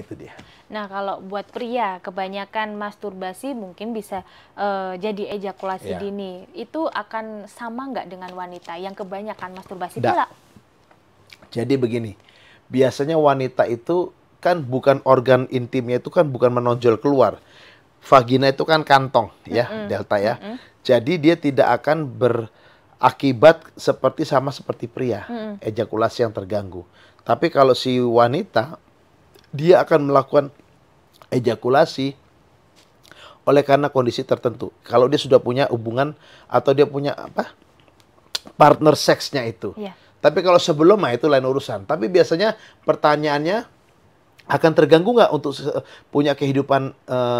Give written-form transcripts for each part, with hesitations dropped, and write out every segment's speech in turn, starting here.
Itu dia. Nah, kalau buat pria, kebanyakan masturbasi mungkin bisa jadi ejakulasi Ya. dini. Itu akan sama nggak dengan wanita yang kebanyakan masturbasi Nggak. pula? Jadi begini, biasanya wanita itu kan bukan organ intimnya itu kan bukan menonjol keluar. Vagina itu kan kantong ya, delta ya. Jadi dia tidak akan berakibat sama seperti pria, ejakulasi yang terganggu. Tapi kalau si wanita, dia akan melakukan ejakulasi oleh karena kondisi tertentu. Kalau dia sudah punya hubungan atau dia punya partner seksnya itu. Iya. Tapi kalau sebelum itu lain urusan. Tapi biasanya pertanyaannya akan terganggu nggak untuk punya kehidupan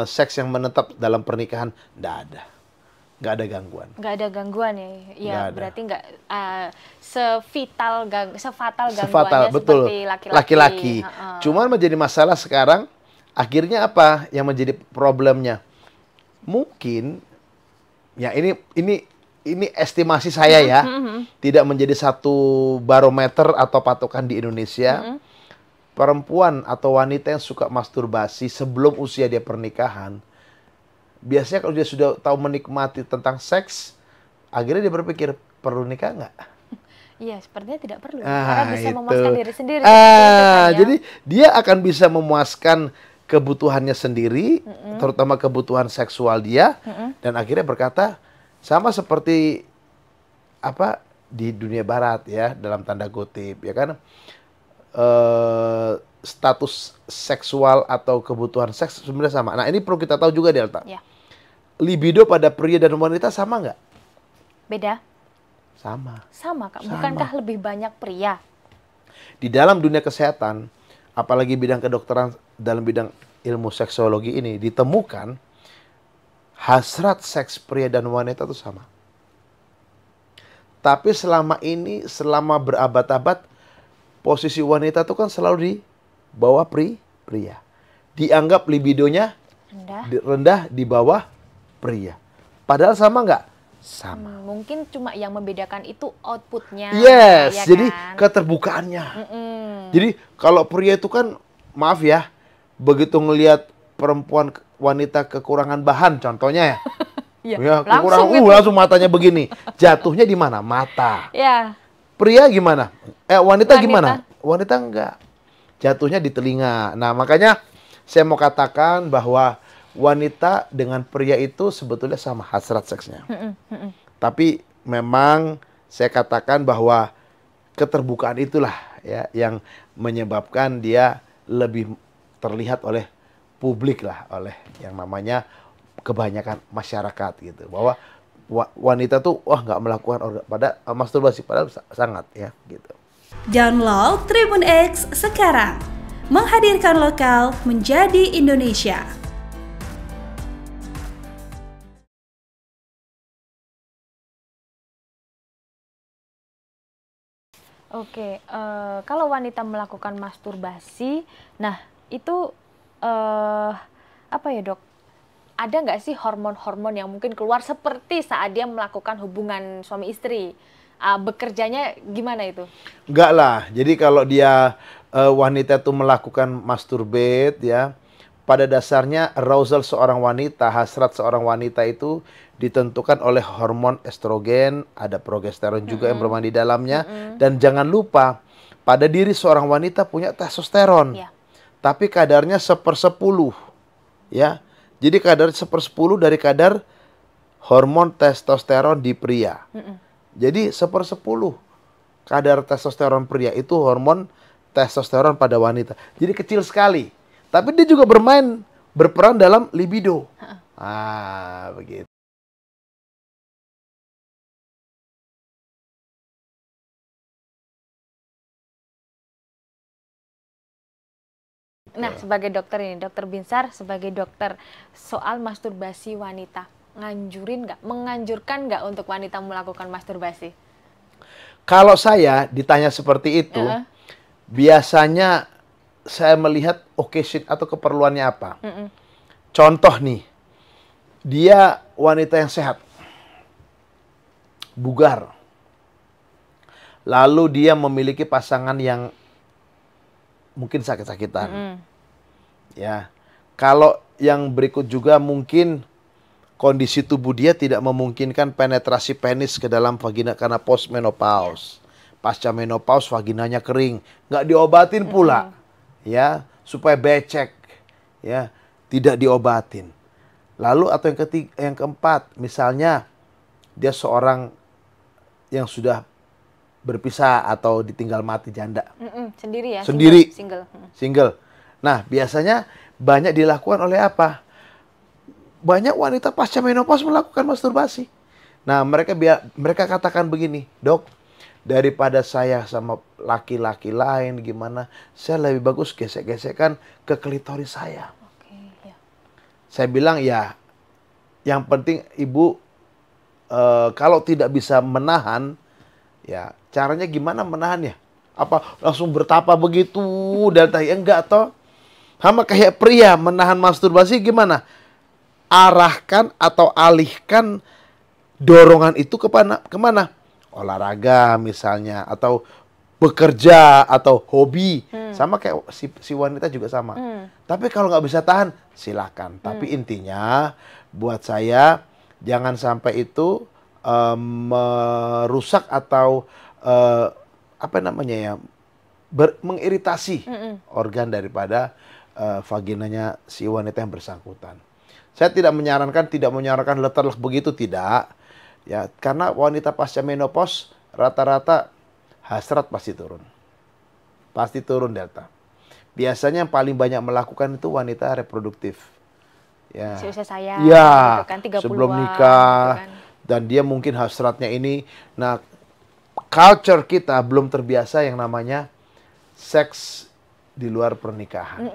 seks yang menetap dalam pernikahan? Nggak ada. Nggak ada gangguan. Nggak ada gangguan ya? Ya, Nggak ada. berarti nggak sefatal gangguannya Sefatal, betul. seperti Laki-laki. Cuman menjadi masalah sekarang, akhirnya apa yang menjadi problemnya? Mungkin, ya ini estimasi saya ya, tidak menjadi satu barometer atau patokan di Indonesia. Perempuan atau wanita yang suka masturbasi sebelum usia dia pernikahan, biasanya kalau dia sudah tahu menikmati tentang seks, akhirnya dia berpikir, perlu nikah nggak? Iya, sepertinya tidak perlu. Karena bisa Itu. memuaskan diri sendiri. Jadi dia akan bisa memuaskan kebutuhannya sendiri, terutama kebutuhan seksual dia, dan akhirnya berkata, sama seperti di dunia barat ya, dalam tanda kutip ya kan, status seksual atau kebutuhan seks sebenarnya sama. Nah ini perlu kita tahu juga Delta. Ya. Libido pada pria dan wanita sama nggak? Beda. Sama. Sama Kak. Sama. Bukankah lebih banyak pria? Di dalam dunia kesehatan, apalagi bidang kedokteran dalam bidang ilmu seksologi ini ditemukan hasrat seks pria dan wanita itu sama. Tapi selama ini, selama berabad-abad, posisi wanita itu kan selalu di bawah pria. Dianggap libidonya rendah di bawah pria. Padahal sama nggak? Sama. Mungkin cuma yang membedakan itu outputnya. Yes, ya jadi kan? keterbukaannya. Jadi kalau pria itu kan, maaf ya, begitu ngelihat perempuan wanita kekurangan bahan, contohnya ya, ya kekurangan, langsung matanya begini. Jatuhnya di mana? Mata. Ya. Pria gimana? Wanita gimana? Wanita enggak. Jatuhnya di telinga. Nah, makanya saya mau katakan bahwa wanita dengan pria itu sebetulnya sama hasrat seksnya. Tapi memang saya katakan bahwa keterbukaan itulah ya yang menyebabkan dia lebih terlihat oleh publik lah, oleh yang namanya kebanyakan masyarakat gitu. Bahwa wanita tuh nggak melakukan masturbasi, padahal sangat ya gitu. Download Tribun X sekarang. Menghadirkan lokal menjadi Indonesia. Oke, kalau wanita melakukan masturbasi, nah itu apa ya dok? Ada nggak sih hormon-hormon yang mungkin keluar seperti saat dia melakukan hubungan suami istri? Bekerjanya gimana itu? Enggak lah. Jadi kalau dia wanita itu melakukan masturbate ya, pada dasarnya arousal seorang wanita, hasrat seorang wanita itu ditentukan oleh hormon estrogen, ada progesteron juga yang bermain di dalamnya, dan jangan lupa pada diri seorang wanita punya testosteron, tapi kadarnya 1/10, ya. Jadi kadar 1/10 dari kadar hormon testosteron di pria. Jadi 1/10 kadar testosteron pria itu hormon testosteron pada wanita. Jadi kecil sekali. Tapi dia juga berperan dalam libido. Begitu. Nah, sebagai dokter ini, Dokter Binsar sebagai dokter soal masturbasi wanita, menganjurkan nggak untuk wanita melakukan masturbasi? Kalau saya ditanya seperti itu, biasanya saya melihat occasion atau keperluannya apa. Contoh nih, dia wanita yang sehat, bugar, lalu dia memiliki pasangan yang mungkin sakit-sakitan. Ya. Kalau yang berikut juga mungkin kondisi tubuh dia tidak memungkinkan penetrasi penis ke dalam vagina karena postmenopause. Pasca menopause vaginanya kering, nggak diobatin pula. Ya, supaya becek. Ya, tidak diobatin. Lalu atau yang keempat, misalnya dia seorang yang sudah berpisah atau ditinggal mati janda. Sendiri ya? Sendiri. Single. Single. Nah, biasanya banyak dilakukan oleh apa? Banyak wanita pasca menopause melakukan masturbasi. Nah, mereka katakan begini, "Dok, daripada saya sama laki-laki lain gimana, saya lebih bagus gesek-gesekkan ke klitoris saya." Oke, ya. Saya bilang ya, yang penting ibu kalau tidak bisa menahan, ya caranya gimana menahannya? Apa langsung bertapa begitu dan enggak toh? Sama kayak pria menahan masturbasi gimana? Arahkan atau alihkan dorongan itu kemana? Olahraga misalnya, atau bekerja, atau hobi. Sama kayak si wanita juga sama. Tapi kalau nggak bisa tahan, silakan. Tapi intinya buat saya jangan sampai itu merusak atau apa namanya ya, mengiritasi organ daripada vaginanya si wanita yang bersangkutan. Saya tidak menyarankan letterlock begitu, tidak. Ya, karena wanita pasca menopause rata-rata hasrat pasti turun. Pasti turun delta. Biasanya yang paling banyak melakukan itu wanita reproduktif. Ya. Usia saya, ya, gitu kan, 30-an, sebelum nikah. gitu kan. Dan dia mungkin hasratnya ini. Nah, culture kita belum terbiasa yang namanya seks di luar pernikahan.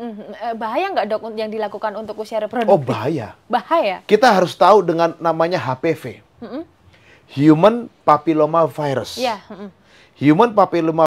Bahaya nggak dok yang dilakukan untuk usia reproduktif? Oh, bahaya. Bahaya? Kita harus tahu dengan namanya HPV. Human Papilloma Virus. Ya. Human Papilloma